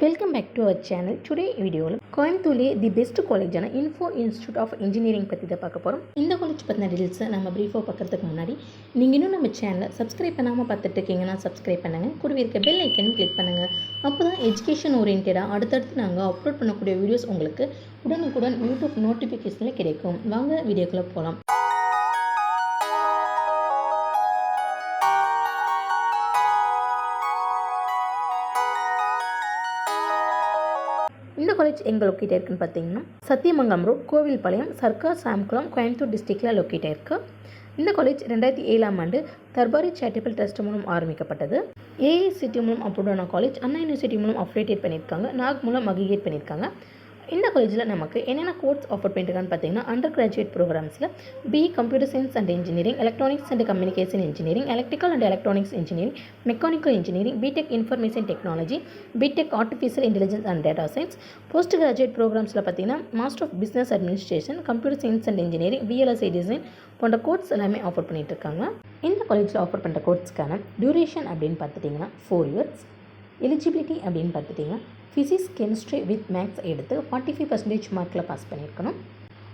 Welcome back to our channel. Today video கோயம்புத்தூர்லேயே the best காலேஜான Info Institute of Engineering பற்றி தான் பார்க்க போகிறோம். இந்த காலேஜ் பற்றின டீட்டெயில்ஸை நம்ம ப்ரீஃபாக பார்க்கறதுக்கு முன்னாடி நீங்கள் இன்னும் நம்ம சேனலை சப்ஸ்கிரைப் பண்ணாமல் பார்த்துட்டு இருக்கீங்கன்னா சப்ஸ்கிரைப் பண்ணுங்கள். கூடவே இருக்க பெல் ஐக்கன் கிளிக் பண்ணுங்கள். அப்போ தான் எஜுகேஷன் ஓரியன்டாக அடுத்தடுத்து நாங்கள் அப்லோட் பண்ணக்கூடிய வீடியோஸ் உங்களுக்கு உடனுக்குடன் யூடியூப் நோட்டிஃபிகேஷனில் கிடைக்கும். வாங்க வீடியோக்குள்ளே போகலாம். இந்த காலேஜ் எங்கே லொக்கேட் ஆயிருக்குன்னு பார்த்தீங்கன்னா சத்தியமங்கலம் ரோட், கோவில்பாளையம், சர்க்கார் சாம்குளம், கோயம்புத்தூர் டிஸ்ட்ரிக்டில் லொக்கேட் ஆயிருக்கு. இந்த காலேஜ் 2007ஆம் ஆண்டு தர்பாரி சேரிட்டபிள் ட்ரஸ்ட் மூலம் ஆரம்பிக்கப்பட்டது. ஏஐசிடி மூலம் அப்ரூவ்டான காலேஜ், அண்ணா யூனிவர்சிட்டி மூலம் அஃபிலியேட் பண்ணியிருக்காங்க, நாக் மூலம் அக்ரிகேட் பண்ணியிருக்காங்க. இந்த காலேஜில் நமக்கு என்னென்ன கோர்ஸ் ஆஃபர் பண்ணியிருக்கான்னு பார்த்தீங்கன்னா அண்டர் கிராஜுவேட் ப்ரோக்ராம்ஸில் BE computer science and engineering, electronics and communication engineering, electrical and electronics engineering, mechanical engineering, B Tech information technology, B Tech artificial intelligence and data science. Post graduate ப்ரோக்ராம்ஸில் பார்த்தீங்கன்னா master of business administration, computer science and engineering, VLSI design போன்ற course எல்லாமே offer பண்ணிட்டு இருக்காங்க. இந்த காலேஜில் offer பண்ணுற கோர்ஸ்க்கான duration அப்படின்னு பார்த்துட்டிங்கன்னா 4 years. எலிஜிபிலிட்டி அப்படின்னு பார்த்துட்டிங்கன்னா ஃபிசிக்ஸ், கெமிஸ்ட்ரி வித் மேக்ஸ் எடுத்து 45% மார்க்கில் பாஸ் பண்ணியிருக்கணும்.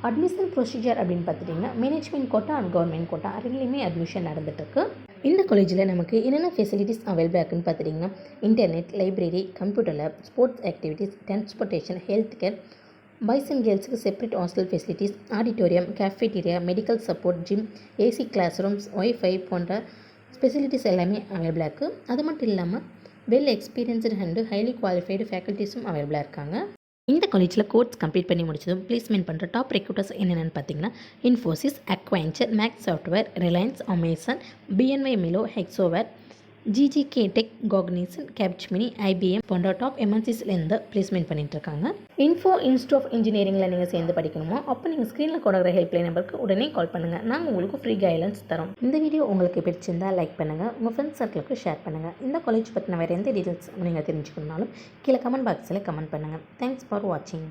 அட்மிஷன் ப்ரொசீஜர் அப்படின்னு பார்த்துட்டிங்கன்னா management quota and government quota ரெண்டுலேயுமே அட்மிஷன் நடந்துகிட்ருக்கு. இந்த காலேஜில் நமக்கு என்னென்ன ஃபெசிலிட்டிஸ் அவைலபிள் இருக்குன்னு பார்த்துட்டிங்கன்னா internet, library, computer lab, sports activities, transportation, health care, boys and கேர்ள்ஸுக்கு separate hostel facilities, auditorium, cafeteria, medical support, gym, AC class rooms, wifi போன்ற ஃபெசிலிட்டிஸ் எல்லாமே அவைலபிளாக இருக்குது. அது மட்டும் இல்லாமல் well experienced and highly qualified ஃபேக்கல்ட்டிஸும் அவைலபிளாக இருக்காங்க. இந்த காலேஜில் கோர்ஸ் கம்ப்ளீட் பண்ணி முடிச்சதும் பிளேஸ்மெண்ட் பண்ணுற டாப் ரெக்ரூட்டர்ஸ் என்னென்னு பார்த்தீங்கன்னா Infosys, Accenture, Max Software, Reliance, Amazon, BNY Mellon, Hexaware, GGK Tech, Cognizant, Capgemini, IBM போன்ற டாப் எம்என்சிஸ்லேருந்து பிளேஸ்மெண்ட் பண்ணிட்டு இருக்காங்க. இன்ஃபோ இன்ஸ்டியூட் ஆஃப் இன்ஜினியரிங்கில் நீங்கள் சேர்ந்து படிக்கணுமோ அப்போ நீங்கள் ஸ்க்ரீனில் கொடுக்குற ஹெல்ப்லைன் நம்பருக்கு உடனே கால் பண்ணுங்கள். நாங்கள் உங்களுக்கு ஃப்ரீ கைடன்ஸ் தரோம். இந்த வீடியோ உங்களுக்கு பிடிச்சிருந்தால் லைக் பண்ணுங்கள், உங்கள் ஃப்ரெண்ட்ஸ் சர்க்கிளுக்கு ஷேர் பண்ணுங்கள். இந்த காலேஜ் பற்றின வேறு எந்த டீட்டெயில்ஸ் நீங்கள் தெரிஞ்சுக்கணுனாலும் கீழே கமெண்ட் பாக்ஸில் கமெண்ட் பண்ணுங்கள். தேங்க்ஸ் ஃபார் வாட்சிங்.